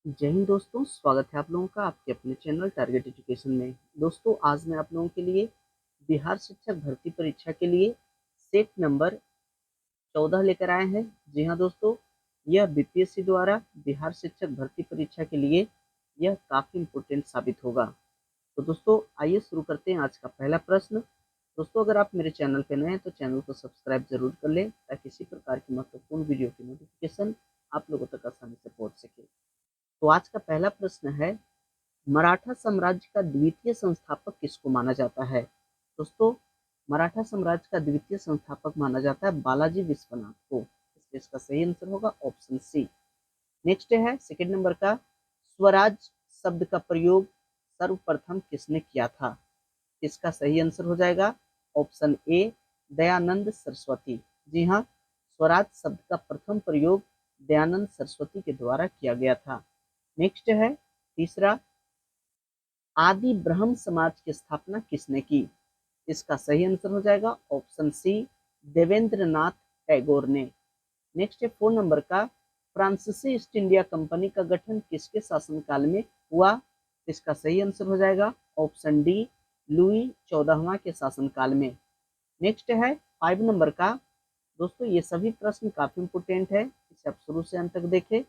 जय हिंद दोस्तों, स्वागत है आप लोगों का आपके अपने चैनल टारगेट एजुकेशन में। दोस्तों, आज मैं आप लोगों के लिए बिहार शिक्षक भर्ती परीक्षा के लिए सेट नंबर 14 लेकर आए हैं। जी हाँ दोस्तों, यह बीपीएससी द्वारा बिहार शिक्षक भर्ती परीक्षा के लिए यह काफ़ी इम्पोर्टेंट साबित होगा। तो दोस्तों, आइए शुरू करते हैं आज का पहला प्रश्न। दोस्तों, अगर आप मेरे चैनल पर नए हैं तो चैनल को सब्सक्राइब जरूर कर लें ताकि इसी प्रकार की महत्वपूर्ण वीडियो की नोटिफिकेशन आप लोगों तक आसानी से पहुंच सके। तो आज का पहला प्रश्न है, मराठा साम्राज्य का द्वितीय संस्थापक किसको माना जाता है? दोस्तों, मराठा साम्राज्य का द्वितीय संस्थापक माना जाता है बालाजी विश्वनाथ को। इसलिए इसका सही आंसर होगा ऑप्शन सी। नेक्स्ट है सेकंड नंबर का, स्वराज शब्द का प्रयोग सर्वप्रथम किसने किया था? इसका सही आंसर हो जाएगा ऑप्शन ए, दयानंद सरस्वती। जी हाँ, स्वराज शब्द का प्रथम प्रयोग दयानंद सरस्वती के द्वारा किया गया था। नेक्स्ट है तीसरा, आदि ब्रह्म समाज की स्थापना किसने की? इसका सही आंसर हो जाएगा ऑप्शन सी, देवेंद्रनाथ टैगोर ने। नेक्स्ट है 4 नंबर का, फ्रांसीसी ईस्ट इंडिया कंपनी का गठन किसके शासनकाल में हुआ? इसका सही आंसर हो जाएगा ऑप्शन डी, लुई 14वां के शासनकाल में। नेक्स्ट है 5 नंबर का। दोस्तों, ये सभी प्रश्न काफी इंपोर्टेंट है, इसे आप शुरू से अंत तक देखें।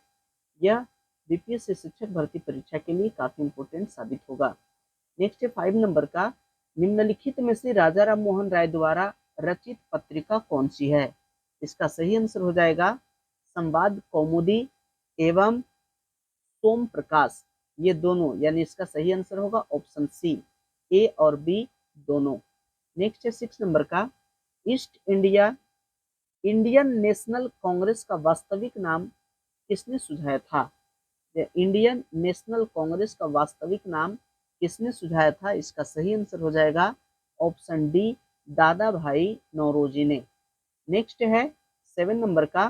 यह बीपीएससी शिक्षक भर्ती परीक्षा के लिए काफी इंपोर्टेंट साबित होगा। नेक्स्ट है 5 नंबर का, निम्नलिखित में से राजा राम मोहन राय द्वारा रचित पत्रिका कौन सी है? इसका सही आंसर हो जाएगा संवाद कौमुदी एवं सोम प्रकाश, ये दोनों, यानी इसका सही आंसर होगा ऑप्शन सी, ए और बी दोनों। नेक्स्ट है 6 नंबर का, east India Indian national Congress का वास्तविक नाम किसने सुझाया था? इंडियन नेशनल कांग्रेस का वास्तविक नाम किसने सुझाया था? इसका सही आंसर हो जाएगा ऑप्शन डी, दादा भाई नौरोजी ने। नेक्स्ट है 7 नंबर का,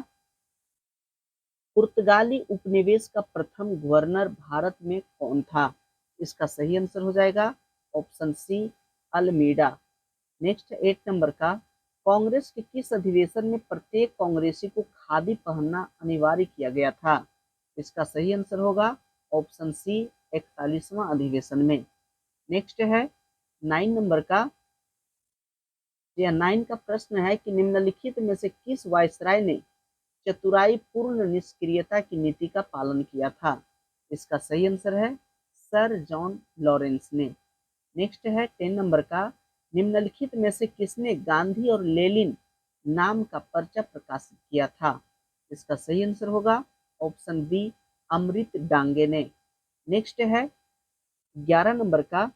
पुर्तगाली उपनिवेश का प्रथम गवर्नर भारत में कौन था? इसका सही आंसर हो जाएगा option C, Almeida. Next 8 number का, कांग्रेस के किस अधिवेशन में प्रत्येक कांग्रेसी को खादी पहनना अनिवार्य किया गया था? इसका सही आंसर होगा ऑप्शन सी, 41वां अधिवेशन में। नेक्स्ट है 9 नंबर का, यह 9 का प्रश्न है कि निम्नलिखित में से किस वायसराय ने चतुराई पूर्ण निष्क्रियता की नीति का पालन किया था? इसका सही आंसर है सर जॉन लॉरेंस ने। नेक्स्ट है 10 नंबर का, निम्नलिखित में से किसने गांधी और लेनिन नाम का पर्चा प्रकाशित किया था? इसका सही आंसर होगा ऑप्शन बी, अमृत डांगे ने। नेक्स्ट है 11 नंबर का,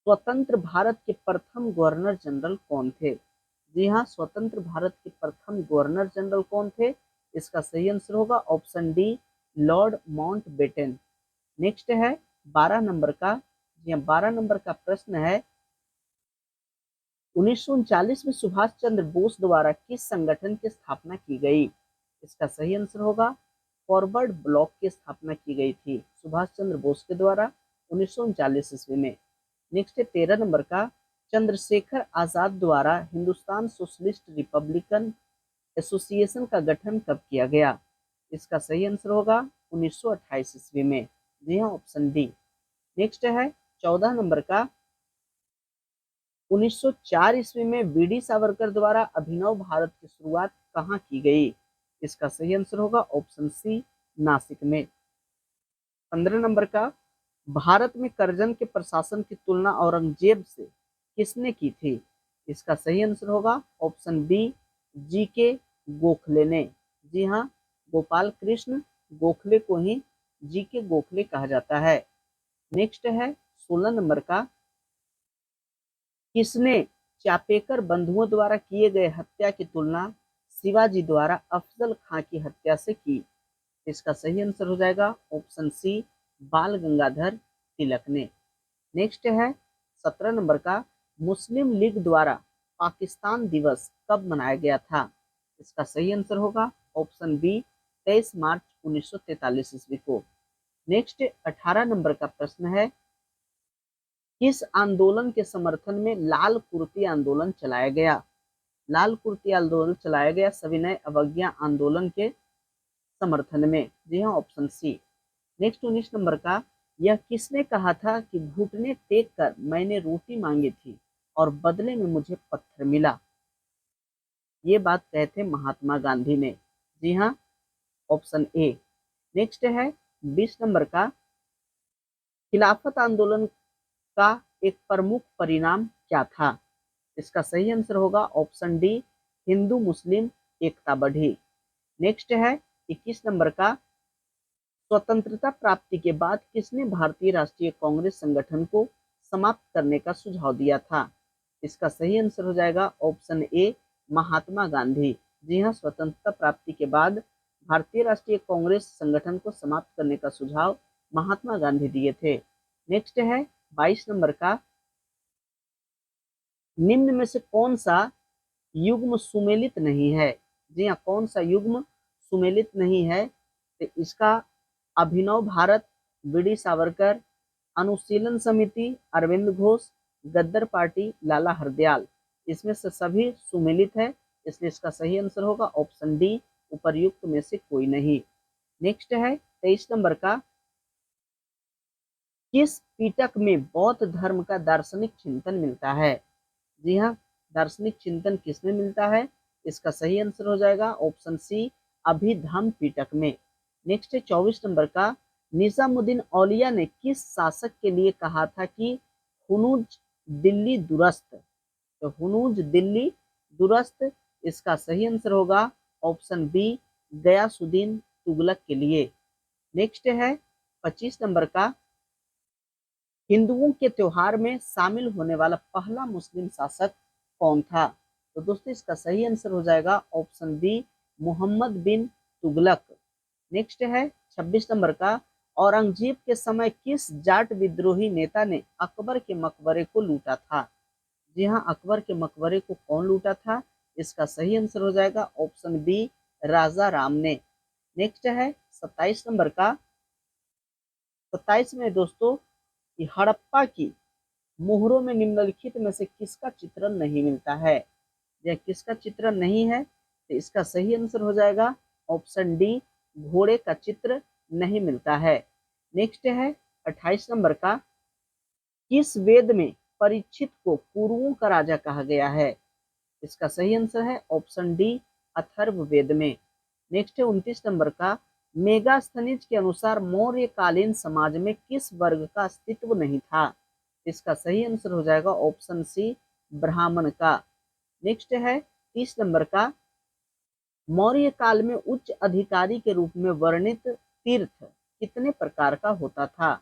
स्वतंत्र भारत के प्रथम गवर्नर जनरल कौन थे? जी हाँ, स्वतंत्र भारत के प्रथम गवर्नर जनरल कौन थे? इसका सही आंसर होगा option D, Lord Mountbatten. Next है 12 नंबर का, जी हाँ 12 नंबर का प्रश्न है, 1939 में सुभाष चंद्र बोस द्वारा किस संगठन की स्थापना की गई? इसका सही आंसर होगा फॉरवर्ड ब्लॉक की स्थापना की गई थी सुभाष चंद्र बोस के द्वारा 1939 ईस्वी में। नेक्स्ट है 13 नंबर का, चंद्रशेखर आजाद द्वारा हिंदुस्तान सोशलिस्ट रिपब्लिकन एसोसिएशन का गठन कब किया गया? इसका सही आंसर होगा 1928 ईस्वी में। जी हाँ, ऑप्शन डी। नेक्स्ट है 14 नंबर का, 1904 ईस्वी में वीडी सावरकर द्वारा अभिनव भारत की शुरुआत कहाँ की गई? इसका सही आंसर होगा ऑप्शन सी, नासिक में। 15 नंबर का, भारत में करजन के प्रशासन की तुलना औरंगजेब से किसने की थी? इसका सही आंसर होगा ऑप्शन बी, जी के गोखले ने। जी हाँ, गोपाल कृष्ण गोखले को ही जी के गोखले कहा जाता है। नेक्स्ट है 16 नंबर का, किसने चापेकर बंधुओं द्वारा किए गए हत्या की तुलना शिवाजी द्वारा अफजल खां की हत्या से की? इसका सही आंसर हो जाएगा ऑप्शन सी, बाल गंगाधर तिलक ने। नेक्स्ट है 17 नंबर का, मुस्लिम लीग द्वारा पाकिस्तान दिवस कब मनाया गया था? इसका सही आंसर होगा ऑप्शन बी, 23 मार्च 1943 ईस्वी को। नेक्स्ट 18 नंबर का प्रश्न है, किस आंदोलन के समर्थन में लाल कुर्ती आंदोलन चलाया गया? लाल कुर्ती आंदोलन चलाया गया सविनय अवज्ञा आंदोलन के समर्थन में। जी हाँ, ऑप्शन सी। नेक्स्ट 19 नंबर का, यह किसने कहा था कि घुटने टेक कर मैंने रोटी मांगी थी और बदले में मुझे पत्थर मिला? ये बात कहे थे महात्मा गांधी ने। जी हाँ, ऑप्शन ए। नेक्स्ट है 20 नंबर का, खिलाफत आंदोलन का एक प्रमुख परिणाम क्या था? इसका सही आंसर होगा ऑप्शन डी, हिंदू मुस्लिम एकता बढ़ी। नेक्स्ट है 21 नंबर का, स्वतंत्रता प्राप्ति के बाद किसने भारतीय राष्ट्रीय कांग्रेस संगठन को समाप्त करने का सुझाव दिया था? इसका सही आंसर हो जाएगा ऑप्शन ए, महात्मा गांधी। जी हाँ, स्वतंत्रता प्राप्ति के बाद भारतीय राष्ट्रीय कांग्रेस संगठन को समाप्त करने का सुझाव महात्मा गांधी दिए थे। नेक्स्ट है 22 नंबर का, निम्न में से कौन सा युग्म सुमेलित नहीं है? जी हाँ, कौन सा युग्म सुमेलित नहीं है? तो इसका अभिनव भारत, वीडी सावरकर, अनुशीलन समिति, अरविंद घोष, गद्दर पार्टी, लाला हरदयाल, इसमें से सभी सुमेलित है, इसलिए इसका सही आंसर होगा ऑप्शन डी, उपर्युक्त में से कोई नहीं। नेक्स्ट है 23 नंबर का, किस पिटक में बौद्ध धर्म का दार्शनिक चिंतन मिलता है? जी हाँ, दार्शनिक चिंतन किसमें मिलता है? इसका सही आंसर हो जाएगा ऑप्शन सी, अभिधम्म पिटक में। नेक्स्ट है 24 नंबर का, निजामुद्दीन औलिया ने किस शासक के लिए कहा था कि हुनूज दिल्ली दुरस्त? तो हुनूज दिल्ली दुरस्त, इसका सही आंसर होगा ऑप्शन बी, गयासुद्दीन तुगलक के लिए। नेक्स्ट है 25 नंबर का, हिंदुओं के त्योहार में शामिल होने वाला पहला मुस्लिम शासक कौन था? तो दोस्तों इसका सही आंसर हो जाएगा ऑप्शन बी, मोहम्मद बिन तुगलक। नेक्स्ट है 26 नंबर का, औरंगजेब के समय किस जाट विद्रोही नेता ने अकबर के मकबरे को लूटा था? जी हाँ, अकबर के मकबरे को कौन लूटा था? इसका सही आंसर हो जाएगा ऑप्शन बी, राजा राम ने। नेक्स्ट है 27 नंबर का, 27 में दोस्तों, हड़प्पा की मोहरों में निम्नलिखित में से किसका चित्रण नहीं मिलता है? यह किसका चित्रण नहीं है? तो इसका सही आंसर हो जाएगा ऑप्शन डी, घोड़े का चित्र नहीं मिलता है। नेक्स्ट है 28 नंबर का, किस वेद में परीक्षित को कुरुओं का राजा कहा गया है? इसका सही आंसर है ऑप्शन डी, अथर्व वेद में। नेक्स्ट है 29 नंबर का, मेगास्थनीज के अनुसार मौर्यकालीन समाज में किस वर्ग का अस्तित्व नहीं था? इसका सही आंसर हो जाएगा ऑप्शन सी, ब्राह्मण का। नेक्स्ट है 30 नंबर का, मौर्य काल में उच्च अधिकारी के रूप में वर्णित तीर्थ कितने प्रकार का होता था?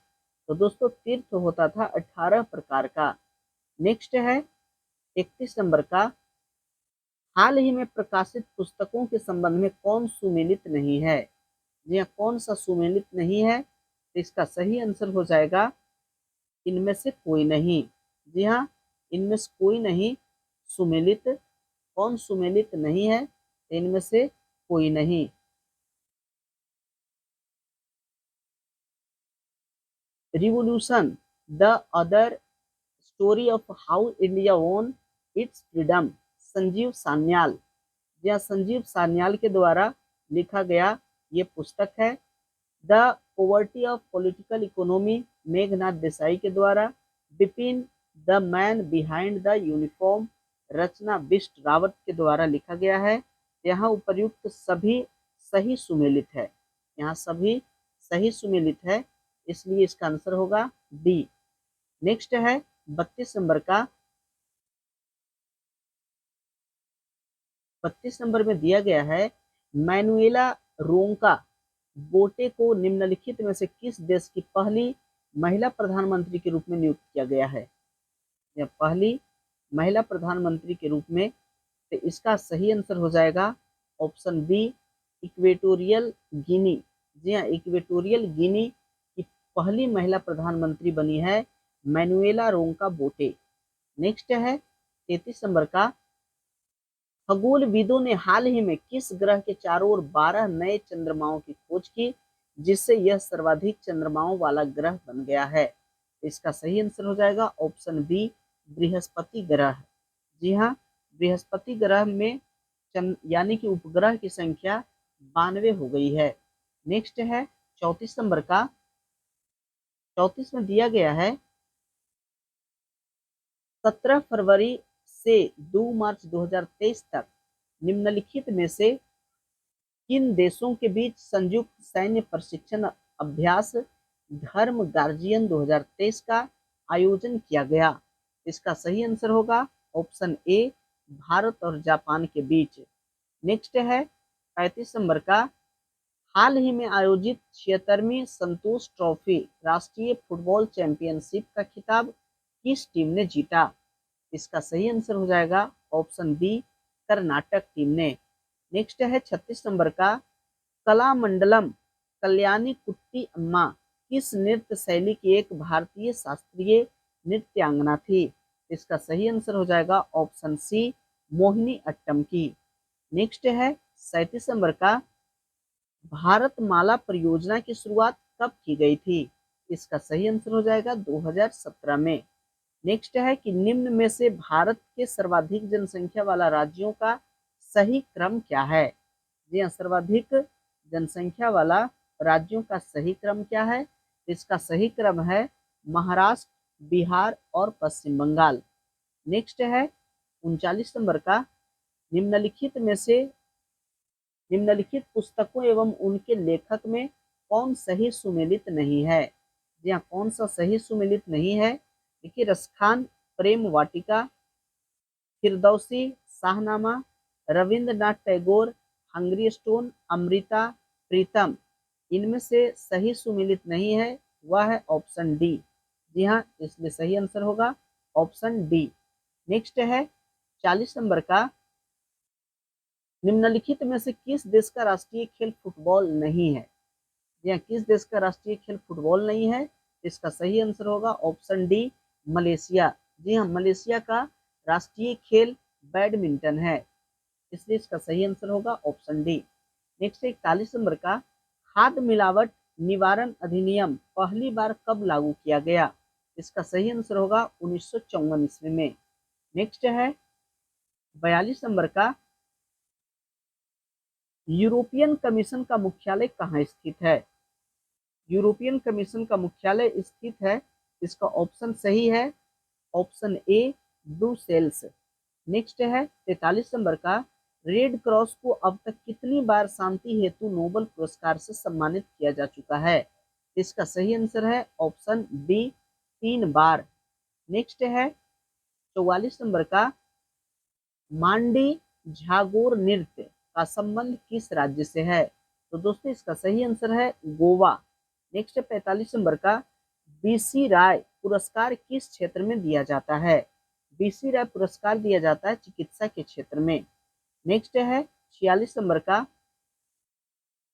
तो दोस्तों तीर्थ होता था 18 प्रकार का। नेक्स्ट है 31 नंबर का, हाल ही में प्रकाशित पुस्तकों के संबंध में कौन सुमेलित नहीं है? जी हाँ, कौन सा सुमेलित नहीं है? तो इसका सही आंसर हो जाएगा इनमें से कोई नहीं। जी हाँ, इनमें से कोई नहीं सुमेलित। कौन सुमेलित नहीं है? तो इनमें से कोई नहीं। Revolution, the other story of how India वोन इट्स फ्रीडम, संजीव सान्याल, या संजीव सान्याल के द्वारा लिखा गया ये पुस्तक है। The poverty of political economy, Meghnath Desai के द्वारा। Bipin, the man behind the uniform, Rachna Bisht Rawat के द्वारा लिखा गया है। यहाँ उपर्युक्त सभी सही सुमेलित है, यहाँ सभी सही सुमेलित है, इसलिए इसका आंसर होगा डी। नेक्स्ट है 32 नंबर का, 32 नंबर में दिया गया है, मैनुएला रोंका बोटे को निम्नलिखित में से किस देश की पहली महिला प्रधानमंत्री के रूप में नियुक्त किया गया है? या पहली महिला प्रधानमंत्री के रूप में, तो इसका सही आंसर हो जाएगा ऑप्शन बी, इक्वेटोरियल गिनी। जी हाँ, इक्वेटोरियल गिनी की पहली महिला प्रधानमंत्री बनी है मैनुएला रोंका बोटे। नेक्स्ट है 33 नंबर का, खगोलविदों ने हाल ही में किस ग्रह के चारों ओर 12 नए चंद्रमाओं की खोज की, जिससे यह सर्वाधिक चंद्रमाओं वाला ग्रह बन गया है? इसका सही आंसर हो जाएगा ऑप्शन बी, बृहस्पति ग्रह। जी हाँ, बृहस्पति ग्रह में यानी कि उपग्रह की संख्या 92 हो गई है। नेक्स्ट है 34 नंबर का, 34 में दिया गया है 17 फरवरी से 2 मार्च 2023 तक निम्नलिखित में से किन देशों के बीच संयुक्त सैन्य प्रशिक्षण अभ्यास धर्म गार्जियन 2023 का आयोजन किया गया? इसका सही आंसर होगा ऑप्शन ए, भारत और जापान के बीच। नेक्स्ट है 35 नंबर का, हाल ही में आयोजित 76वीं संतोष ट्रॉफी राष्ट्रीय फुटबॉल चैंपियनशिप का खिताब किस टीम ने जीता? इसका सही आंसर हो जाएगा ऑप्शन बी, कर्नाटक टीम ने। नेक्स्ट है 36 नंबर का, कलामंडलम कल्याणी कुट्टी अम्मा किस नृत्य शैली की एक भारतीय शास्त्रीय नृत्यांगना थी? इसका सही आंसर हो जाएगा ऑप्शन सी, मोहिनी अट्टम की। नेक्स्ट है 37 नंबर का, भारतमाला परियोजना की शुरुआत कब की गई थी? इसका सही आंसर हो जाएगा 2017 में। नेक्स्ट है कि निम्न में से भारत के सर्वाधिक जनसंख्या वाला राज्यों का सही क्रम क्या है? जी हाँ, सर्वाधिक जनसंख्या वाला राज्यों का सही क्रम क्या है? इसका सही क्रम है महाराष्ट्र, बिहार और पश्चिम बंगाल। नेक्स्ट है 39 नंबर का, निम्नलिखित में से निम्नलिखित पुस्तकों एवं उनके लेखक में कौन सही सुमेलित नहीं है? जी हाँ, कौन सा सही सुमेलित नहीं है? देखिए, रसखान प्रेम वाटिका, फिरदौसी शाहनामा, रविंद्रनाथ टैगोर हंगरी स्टोन, अमृता प्रीतम, इनमें से सही सुमेलित नहीं है, वह है ऑप्शन डी। जी हाँ, इसमें सही आंसर होगा ऑप्शन डी। नेक्स्ट है 40 नंबर का, निम्नलिखित में से किस देश का राष्ट्रीय खेल फुटबॉल नहीं है? जी हाँ, किस देश का राष्ट्रीय खेल फुटबॉल नहीं है? इसका सही आंसर होगा ऑप्शन डी, मलेशिया। जी हाँ, मलेशिया का राष्ट्रीय खेल बैडमिंटन है, इसलिए इसका सही आंसर होगा ऑप्शन डी। नेक्स्ट 41 नंबर का, खाद्य मिलावट निवारण अधिनियम पहली बार कब लागू किया गया? इसका सही आंसर होगा 1954 ईस्वी में। नेक्स्ट है 42 नंबर का, यूरोपियन कमीशन का मुख्यालय कहाँ स्थित है? यूरोपियन कमीशन का मुख्यालय स्थित है, इसका ऑप्शन सही है ऑप्शन ए, ब्रुसेल्स। नेक्स्ट है 43 नंबर का, रेड क्रॉस को अब तक कितनी बार शांति हेतु नोबेल पुरस्कार से सम्मानित किया जा चुका है? इसका सही आंसर है ऑप्शन बी, 3 बार। नेक्स्ट है 44 नंबर का, मांडी झागोर नृत्य का संबंध किस राज्य से है? तो दोस्तों इसका सही आंसर है गोवा। नेक्स्ट 45 नंबर का, बीसी राय पुरस्कार किस क्षेत्र में दिया जाता है? बीसी राय पुरस्कार दिया जाता है चिकित्सा के क्षेत्र में। नेक्स्ट है 46 नंबर का,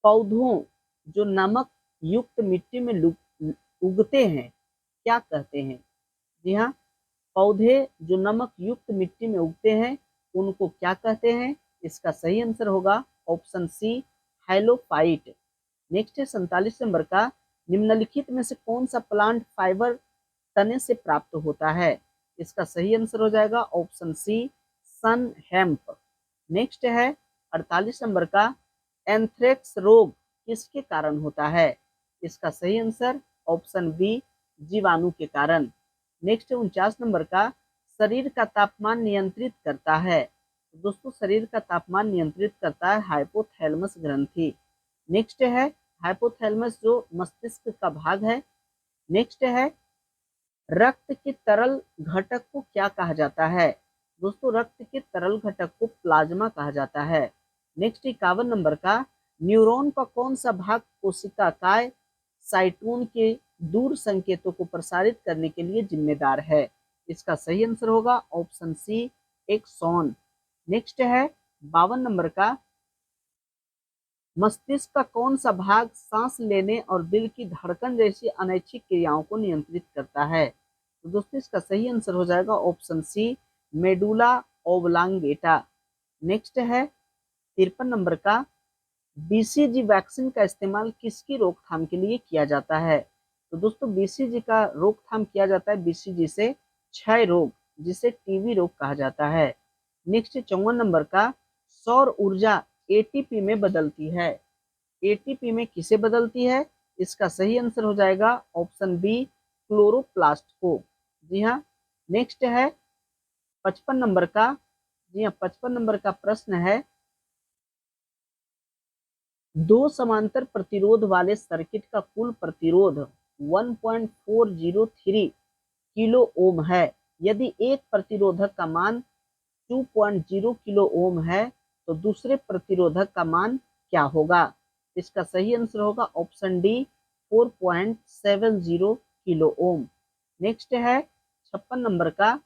पौधों जो नमक युक्त मिट्टी में उगते हैं क्या कहते हैं? जी हाँ, पौधे जो नमक युक्त मिट्टी में उगते हैं उनको क्या कहते हैं? इसका सही आंसर होगा ऑप्शन सी, हेलोफाइट। नेक्स्ट है 47 नंबर का, निम्नलिखित में से कौन सा प्लांट फाइबर तने से प्राप्त होता है? इसका सही आंसर हो जाएगा ऑप्शन सी, सन हेम्प। नेक्स्ट है 48 नंबर का, एंथ्रेक्स रोग किसके कारण होता है? इसका सही आंसर ऑप्शन बी, जीवाणु के कारण। नेक्स्ट 49 नंबर का, शरीर का तापमान नियंत्रित करता है। तो दोस्तों शरीर का तापमान नियंत्रित करता है हाइपोथैलेमस ग्रंथि। नेक्स्ट है हाइपोथैलेमस जो मस्तिष्क का भाग है। नेक्स्ट है, रक्त के तरल घटक को क्या कहा जाता है? दोस्तों रक्त के तरल घटक को प्लाज्मा कहा जाता है। नेक्स्ट 51 नंबर का, न्यूरॉन का कौन सा भाग कोशिका काय साइटोन के दूर संकेतों को प्रसारित करने के लिए जिम्मेदार है? इसका सही आंसर होगा ऑप्शन सी, एक्सॉन। नेक्स्ट है 52 नंबर का, मस्तिष्क का कौन सा भाग सांस लेने और दिल की धड़कन जैसी अनैच्छिक क्रियाओं को नियंत्रित करता है? तो दोस्तों इसका सही आंसर हो जाएगा option C, medulla oblongata. Next है 53 नंबर का, बीसीजी वैक्सीन का इस्तेमाल किसकी रोकथाम के लिए किया जाता है? तो दोस्तों बीसीजी का रोकथाम किया जाता है बीसीजी से क्षय रोग, जिसे टीबी रोग कहा जाता है। नेक्स्ट 54 नंबर का, सौर ऊर्जा एटीपी में बदलती है। एटीपी में किसे बदलती है? इसका सही आंसर हो जाएगा ऑप्शन बी क्लोरोप्लास्ट को। जी हाँ। नेक्स्ट है 55 नंबर का। जी हाँ, 55 नंबर का प्रश्न है, दो समांतर प्रतिरोध वाले सर्किट का कुल प्रतिरोध 1.403 किलो ओम है। यदि एक प्रतिरोधक का मान 2.0 किलो ओम है तो दूसरे प्रतिरोधक का मान क्या होगा? इसका सही आंसर होगा option D 4.70 kilo ohm. Next है 56 नंबर का,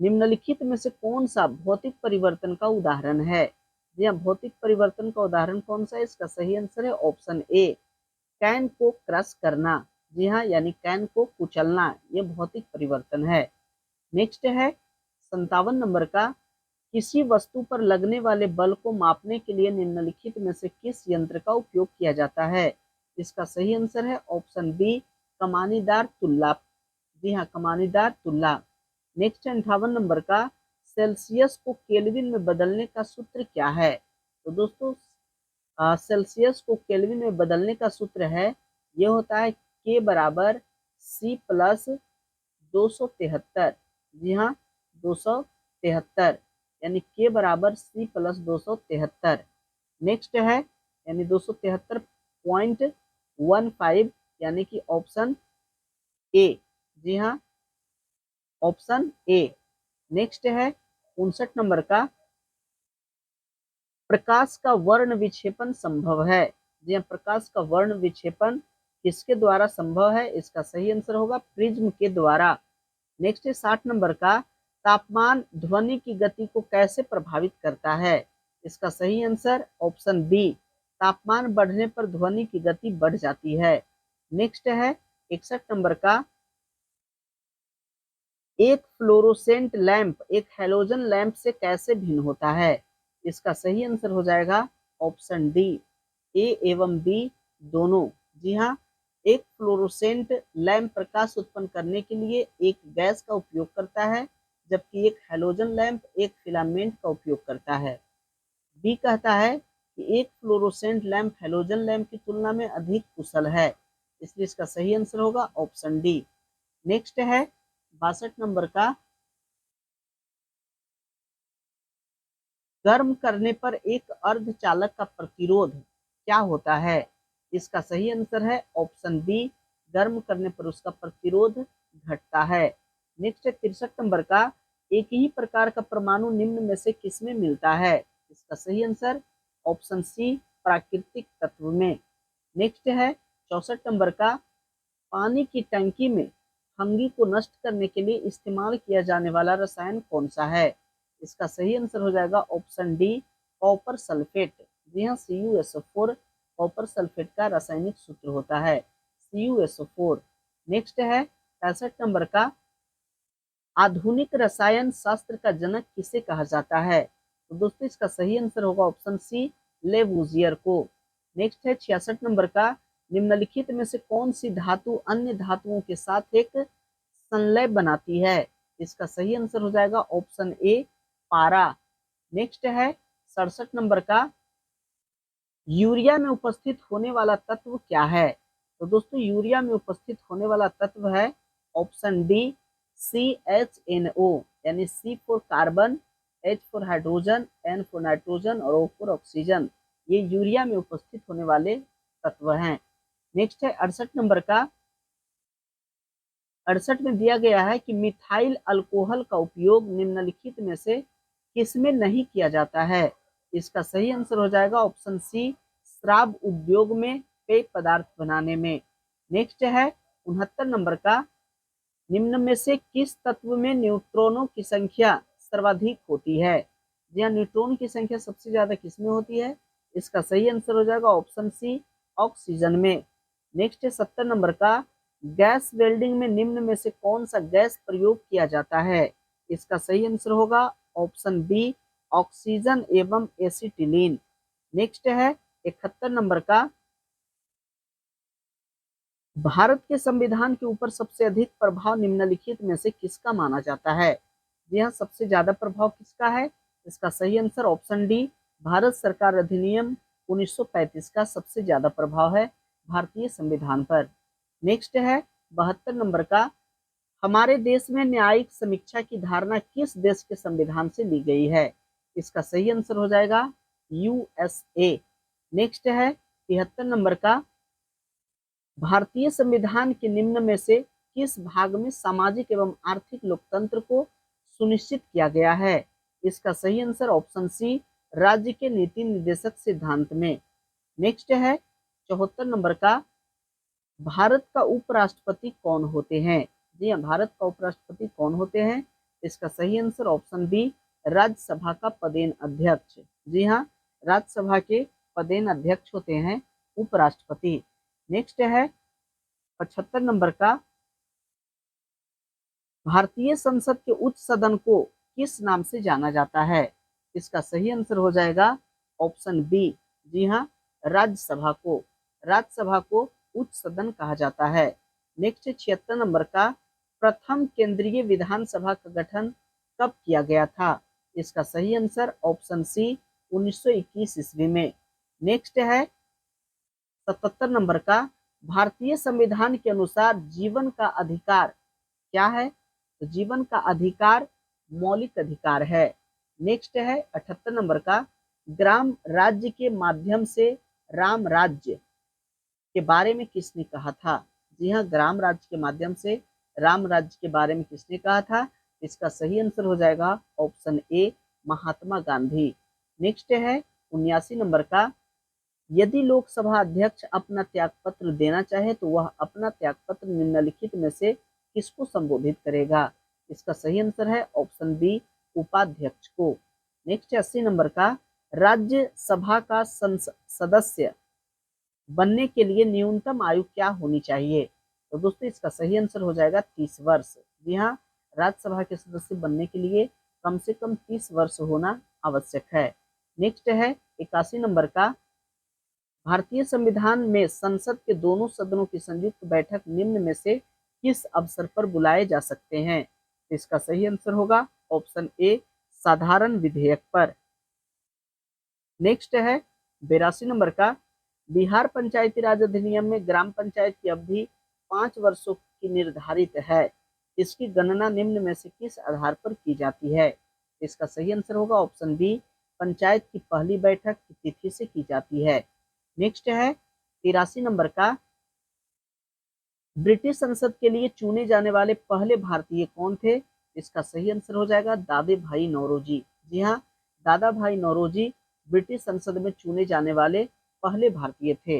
निम्नलिखित में से कौन सा भौतिक परिवर्तन का उदाहरण है? जी हाँ, भौतिक परिवर्तन का उदाहरण कौन सा है? इसका सही आंसर है ऑप्शन ए कैन को क्रश करना। जी हाँ, यानी कैन को कुचलना, ये भौतिक परिवर्तन है। नेक्स्ट है 57 नंबर का, किसी वस्तु पर लगने वाले बल को मापने के लिए निम्नलिखित में से किस यंत्र का उपयोग किया जाता है? इसका सही आंसर है ऑप्शन बी कमानीदार तुल्ला। जी हाँ, कमानीदार तुल्ला। नेक्स्ट 58 नंबर का, सेल्सियस को केल्विन में बदलने का सूत्र क्या है? तो दोस्तों सेल्सियस को केल्विन में बदलने का सूत्र है, ये होता है के बराबर सी प्लस 273। जी हाँ, 273, यानी के बराबर सी प्लस 273। नेक्स्ट है यानी 273.15, यानी कि ऑप्शन ए। जी हाँ, ऑप्शन ए। नेक्स्ट है 59 नंबर का, प्रकाश का वर्ण विक्षेपण संभव है। जी हाँ, प्रकाश का वर्ण विक्षेपण किसके द्वारा संभव है? इसका सही आंसर होगा प्रिज्म के द्वारा। नेक्स्ट है 60 नंबर का, तापमान ध्वनि की गति को कैसे प्रभावित करता है? इसका सही आंसर ऑप्शन बी तापमान बढ़ने पर ध्वनि की गति बढ़ जाती है। नेक्स्ट है 61 नंबर का, एक फ्लोरोसेंट लैंप एक हैलोजन लैंप से कैसे भिन्न होता है? इसका सही आंसर हो जाएगा ऑप्शन डी ए एवं बी दोनों। जी हाँ, एक फ्लोरोसेंट लैंप प्रकाश उत्पन्न करने के लिए एक गैस का उपयोग करता है, जबकि एक हैलोजन लैंप एक फिलामेंट का उपयोग करता है। बी कहता है कि एक फ्लोरोसेंट लैंप हैलोजन लैंप की तुलना में अधिक कुशल है, इसलिए इसका सही आंसर होगा ऑप्शन डी। नेक्स्ट है 62 नंबर का, गर्म करने पर एक अर्धचालक का प्रतिरोध क्या होता है? इसका सही आंसर है ऑप्शन बी गर्म करने पर उसका प्रतिरोध घटता है। नेक्स्ट है 63 नंबर का, एक ही प्रकार का परमाणु निम्न में से किसमें मिलता है? इसका सही आंसर ऑप्शन सी प्राकृतिक तत्व में। नेक्स्ट है 64 नंबर का, पानी की टंकी में फंगी को नष्ट करने के लिए इस्तेमाल किया जाने वाला रसायन कौन सा है? इसका सही आंसर हो जाएगा ऑप्शन डी कॉपर सल्फेट। जी हाँ, CuSO4 कॉपर सल्फेट का रासायनिक सूत्र होता है CuSO4। नेक्स्ट है 65 नंबर का, आधुनिक रसायन शास्त्र का जनक किसे कहा जाता है? तो दोस्तों इसका सही आंसर होगा ऑप्शन सी लेवुजियर को। नेक्स्ट है 66 नंबर का, निम्नलिखित में से कौन सी धातु अन्य धातुओं के साथ एक संलय बनाती है? इसका सही आंसर हो जाएगा ऑप्शन ए पारा। नेक्स्ट है 67 नंबर का, यूरिया में उपस्थित होने वाला तत्व क्या है? तो दोस्तों यूरिया में उपस्थित होने वाला तत्व है ऑप्शन डी CHNO, यानी C for carbon, H for hydrogen, N for nitrogen और O फॉर ऑक्सीजन। ये यूरिया में उपस्थित होने वाले तत्व हैं। नेक्स्ट है 68 नंबर का, 68 में दिया गया है कि मिथाइल अल्कोहल का उपयोग निम्नलिखित में से किसमें नहीं किया जाता है? इसका सही आंसर हो जाएगा ऑप्शन सी शराब उद्योग में पेय पदार्थ बनाने में। नेक्स्ट है 69 नंबर का, निम्न में से किस तत्व में न्यूट्रॉनों की संख्या सर्वाधिक होती है? जी हाँ, न्यूट्रॉन की संख्या सबसे ज्यादा किसमें होती है? इसका सही आंसर हो जाएगा ऑप्शन सी ऑक्सीजन में। नेक्स्ट है 70 नंबर का, गैस वेल्डिंग में निम्न में से कौन सा गैस प्रयोग किया जाता है? इसका सही आंसर होगा ऑप्शन बी ऑक्सीजन एवं एसिटिलीन। नेक्स्ट है 71 नंबर का, भारत के संविधान के ऊपर सबसे अधिक प्रभाव निम्नलिखित में से किसका माना जाता है? जी हाँ, सबसे ज्यादा प्रभाव किसका है? इसका सही आंसर ऑप्शन डी भारत सरकार अधिनियम 1935 का सबसे ज्यादा प्रभाव है, भारतीय संविधान पर। नेक्स्ट है 72 नंबर का, हमारे देश में न्यायिक समीक्षा की धारणा किस देश के संविधान से ली गई है? इसका सही आंसर हो जाएगा यूएसए। नेक्स्ट है 73 नंबर का, भारतीय संविधान के निम्न में से किस भाग में सामाजिक एवं आर्थिक लोकतंत्र को सुनिश्चित किया गया है? इसका सही आंसर ऑप्शन सी, राज्य के नीति निर्देशक सिद्धांत में। नेक्स्ट है 74 नंबर का, भारत का उपराष्ट्रपति कौन होते हैं? जी हाँ, भारत का उपराष्ट्रपति कौन होते हैं? इसका सही आंसर ऑप्शन बी, राज्यसभा का पदेन अध्यक्ष। जी हाँ, राज्यसभा के पदेन अध्यक्ष होते हैं उपराष्ट्रपति। नेक्स्ट है 75 नंबर का, भारतीय संसद के उच्च सदन को किस नाम से जाना जाता है? इसका सही आंसर हो जाएगा ऑप्शन बी, जी हाँ, राज्यसभा को उच्च सदन कहा जाता है। नेक्स्ट 76 नंबर का, प्रथम केंद्रीय विधानसभा का गठन कब किया गया था? इसका सही आंसर ऑप्शन सी, 1921 ईस्वी में। नेक्स्ट है 77 नंबर का, भारतीय संविधान के अनुसार जीवन का अधिकार क्या है? तो जीवन का अधिकार मौलिक अधिकार है। नेक्स्ट है 78 नंबर का, ग्राम राज्य के माध्यम से राम राज्य के बारे में किसने कहा था? जी हाँ, ग्राम राज्य के माध्यम से राम राज्य के बारे में किसने कहा था? इसका सही आंसर हो जाएगा option A, Mahatma Gandhi. Next है 79 नंबर का, यदि लोकसभा अध्यक्ष अपना त्यागपत्र देना चाहे तो वह अपना त्यागपत्र निम्नलिखित में से किसको संबोधित करेगा? इसका सही आंसर है ऑप्शन बी, उपाध्यक्ष को। नेक्स्ट 80 नंबर का, राज्यसभा का सदस्य बनने के लिए न्यूनतम आयु क्या होनी चाहिए? तो दोस्तों इसका सही आंसर हो जाएगा 30 वर्ष। जी हाँ, राज्यसभा के सदस्य बनने के लिए कम से कम 30 वर्ष होना आवश्यक है। नेक्स्ट है 81 नंबर का, भारतीय संविधान में संसद के दोनों सदनों की संयुक्त बैठक निम्न में से किस अवसर पर बुलाए जा सकते हैं? इसका सही आंसर होगा ऑप्शन ए, साधारण विधेयक पर। नेक्स्ट है 82 नंबर का, बिहार पंचायती राज अधिनियम में ग्राम पंचायत की अवधि 5 वर्षों की निर्धारित है। इसकी गणना निम्न में से किस आधार पर की जाती है? इसका सही आंसर होगा ऑप्शन बी, पंचायत की पहली बैठक की तिथि से की जाती है। नेक्स्ट है 83 नंबर का, ब्रिटिश संसद के लिए चुने जाने वाले पहले भारतीय कौन थे? इसका सही आंसर हो जाएगा दादे भाई नौरोजी। जी हाँ, दादा भाई नौरोजी ब्रिटिश संसद में चुने जाने वाले पहले भारतीय थे।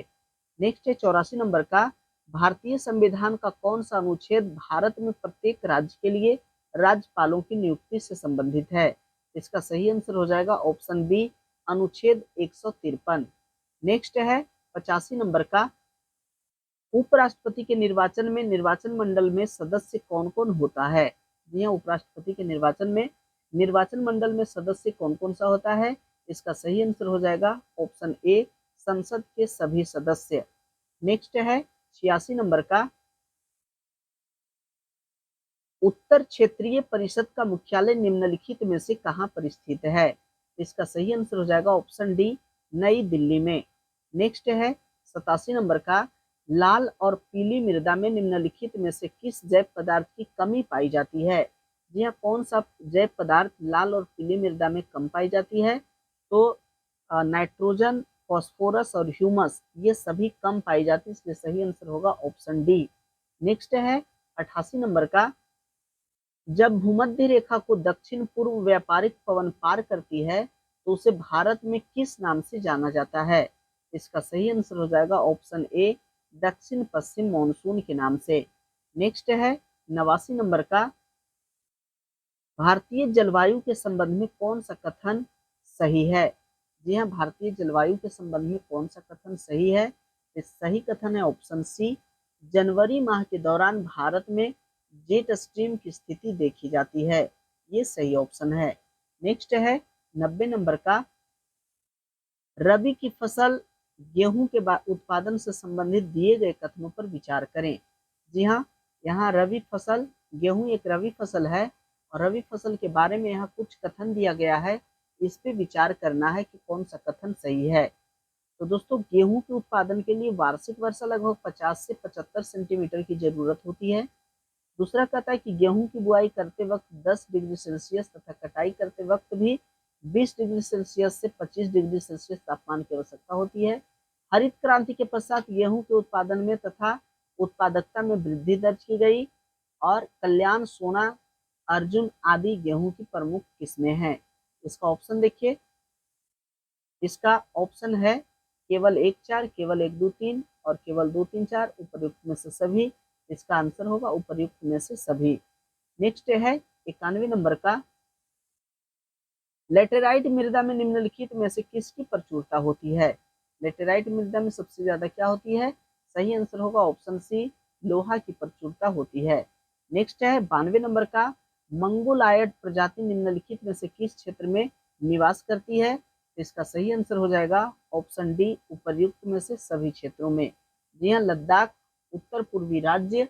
नेक्स्ट है 84 नंबर का, भारतीय संविधान का कौन सा अनुच्छेद भारत में प्रत्येक राज्य के लिए राज्यपालों की नियुक्ति से संबंधित है? इसका सही आंसर हो जाएगा ऑप्शन बी, अनुच्छेद 153। नेक्स्ट है 85 नंबर का, उपराष्ट्रपति के निर्वाचन में निर्वाचन मंडल में सदस्य कौन कौन होता है? जी हाँ, उपराष्ट्रपति के निर्वाचन में निर्वाचन मंडल में सदस्य कौन कौन सा होता है? इसका सही आंसर हो जाएगा ऑप्शन ए, संसद के सभी सदस्य। नेक्स्ट है 86 नंबर का, उत्तर क्षेत्रीय परिषद का मुख्यालय निम्नलिखित में से कहां पर स्थित है? इसका सही आंसर हो जाएगा ऑप्शन डी, नई दिल्ली में। नेक्स्ट है 87 नंबर का, लाल और पीली मृदा में निम्नलिखित में से किस जैव पदार्थ की कमी पाई जाती है? जी हाँ, कौन सा जैव पदार्थ लाल और पीली मृदा में कम पाई जाती है? तो नाइट्रोजन, फॉस्फोरस और ह्यूमस ये सभी कम पाई जाती है, इसलिए सही आंसर होगा ऑप्शन डी। नेक्स्ट है 88 नंबर का, जब भूमध्य रेखा को दक्षिण पूर्व व्यापारिक पवन पार करती है तो उसे भारत में किस नाम से जाना जाता है? इसका सही आंसर हो जाएगा ऑप्शन ए, दक्षिण पश्चिम मॉनसून के नाम से। नेक्स्ट है 89 नंबर का, भारतीय जलवायु के संबंध में कौन सा कथन सही है? जी हाँ, भारतीय जलवायु के संबंध में कौन सा कथन सही है? इस सही कथन है ऑप्शन सी, जनवरी माह के दौरान भारत में जेट स्ट्रीम की स्थिति देखी जाती है। ये सही ऑप्शन है। नेक्स्ट है 90 नंबर का, रबी की फसल गेहूं के उत्पादन से संबंधित दिए गए कथनों पर विचार करें। जी हाँ, यहाँ रबी फसल, गेहूं एक रबी फसल है और रबी फसल के बारे में यहाँ कुछ कथन दिया गया है, इस पे विचार करना है कि कौन सा कथन सही है। तो दोस्तों गेहूं के उत्पादन के लिए वार्षिक वर्षा लगभग 50 से 75 सेंटीमीटर की जरूरत होती है। दूसरा कहता है कि गेहूं की बुआई करते वक्त 10 डिग्री सेल्सियस तथा कटाई करते वक्त भी 20 डिग्री सेल्सियस से 25 डिग्री सेल्सियस तापमान की आवश्यकता होती है। हरित क्रांति के पश्चात गेहूं के उत्पादन में तथा उत्पादकता में वृद्धि दर्ज की गई और कल्याण, सोना, अर्जुन आदि गेहूं की प्रमुख किस्में हैं। इसका ऑप्शन देखिए, इसका ऑप्शन है केवल 1-4, केवल 1-2-3 और केवल 2-3-4 उपर्युक्त में से सभी। इसका आंसर होगा उपर्युक्त में से सभी। नेक्स्ट है 91 नंबर का, लेटेराइट मृदा में निम्नलिखित में से किसकी प्रचुरता होती है? लेटेराइट मृदा में सबसे ज्यादा क्या होती है? सही आंसर होगा ऑप्शन सी, लोहा की प्रचुरता होती है। नेक्स्ट है 92 नंबर का, मंगोलायड प्रजाति निम्नलिखित में से किस क्षेत्र में निवास करती है? इसका सही आंसर हो जाएगा ऑप्शन डी, उपर्युक्त में से सभी क्षेत्रों में। जी हाँ, लद्दाख, उत्तर पूर्वी राज्य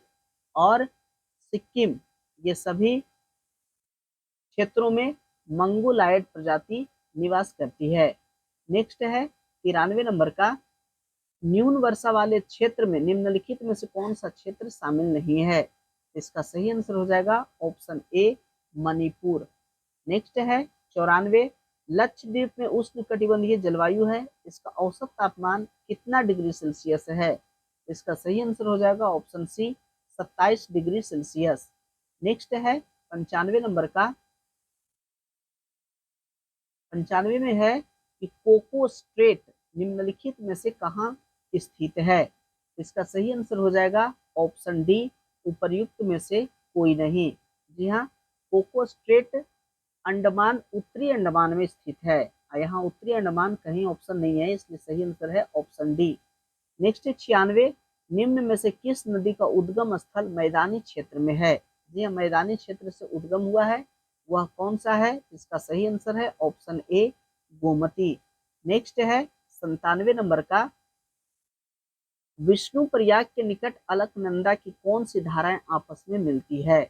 और सिक्किम, ये सभी क्षेत्रों में मंगोलायड प्रजाति निवास करती है। नेक्स्ट है 93 नंबर का, न्यून वर्षा वाले क्षेत्र में निम्नलिखित में से कौन सा क्षेत्र शामिल नहीं है? इसका सही आंसर हो जाएगा ऑप्शन ए, मणिपुर। नेक्स्ट है 94, लक्षद्वीप में उष्ण कटिबंधीय जलवायु है, इसका औसत तापमान कितना डिग्री सेल्सियस है? इसका सही आंसर हो जाएगा option C, 27 degree Celsius. Next है 95 नंबर का, 95 में है कि कोको स्ट्रेट निम्नलिखित में से कहाँ स्थित है? इसका सही आंसर हो जाएगा ऑप्शन डी, उपर्युक्त में से कोई नहीं। जी हाँ, कोको स्ट्रेट अंडमान, उत्तरी अंडमान में स्थित है। यहाँ उत्तरी अंडमान कहीं ऑप्शन नहीं है, इसलिए सही आंसर है ऑप्शन डी। नेक्स्ट है 96, निम्न में से किस नदी का उद्गम स्थल मैदानी क्षेत्र में है? जी हाँ, मैदानी क्षेत्र से उद्गम हुआ है, वह कौन सा है? इसका सही आंसर है ऑप्शन ए, गोमती। नेक्स्ट है 97 नंबर का, विष्णु प्रयाग के निकट अलकनंदा की कौन सी धाराएं आपस में मिलती है?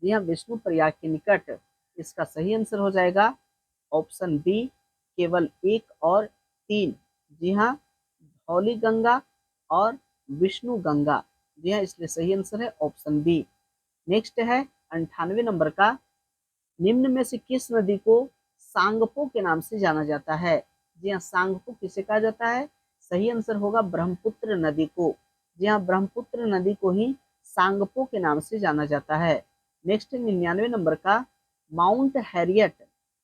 जी हाँ, विष्णु प्रयाग के निकट। इसका सही आंसर हो जाएगा ऑप्शन बी, केवल 1 और 3। जी हाँ, धौली गंगा और विष्णु गंगा। जी हाँ, इसलिए सही आंसर है ऑप्शन बी। नेक्स्ट है 98 नंबर का, निम्न में से किस नदी को सांगपो के नाम से जाना जाता है? जी हाँ, सांगपो किसे कहा जाता है? सही आंसर होगा ब्रह्मपुत्र नदी को। जी हाँ, ब्रह्मपुत्र नदी को ही सांगपो के नाम से जाना जाता है। नेक्स्ट 99 नंबर का, माउंट हैरियट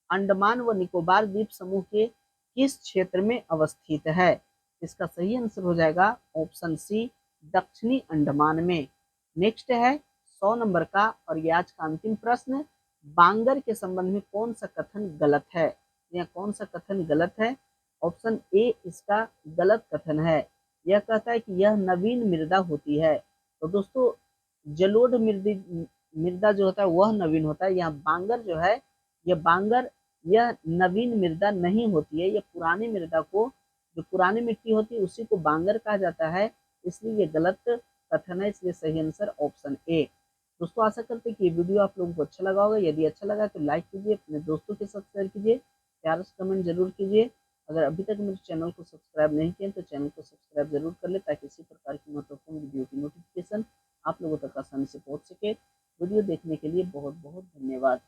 अंडमान व निकोबार द्वीप समूह के किस क्षेत्र में अवस्थित है? इसका सही आंसर हो जाएगा ऑप्शन सी, दक्षिणी अंडमान में। नेक्स्ट है 100 नंबर का, और ये आज का अंतिम प्रश्न, बांगर के संबंध में कौन सा कथन गलत है? यह कौन सा कथन गलत है? ऑप्शन ए इसका गलत कथन है। यह कहता है कि यह नवीन मृदा होती है। तो दोस्तों, जलोढ़ मृदा जो होता है वह नवीन होता है। यह बांगर जो है, यह बांगर, यह नवीन मृदा नहीं होती है। यह पुरानी मृदा को, जो पुरानी मिट्टी होती है उसी को बांगर कहा जाता है, इसलिए ये गलत कथन है। इसलिए सही आंसर ऑप्शन ए। दोस्तों, आशा करते हैं कि ये वीडियो आप लोगों को अच्छा लगा होगा। यदि अच्छा लगा तो लाइक कीजिए, अपने दोस्तों के साथ शेयर कीजिए, प्यार से कमेंट जरूर कीजिए। अगर अभी तक मेरे चैनल को सब्सक्राइब नहीं किए तो चैनल को सब्सक्राइब जरूर कर ले, ताकि इसी प्रकार की महत्वपूर्ण वीडियो की नोटिफिकेशन आप लोगों तक आसानी से पहुंच सके। वीडियो देखने के लिए बहुत बहुत धन्यवाद।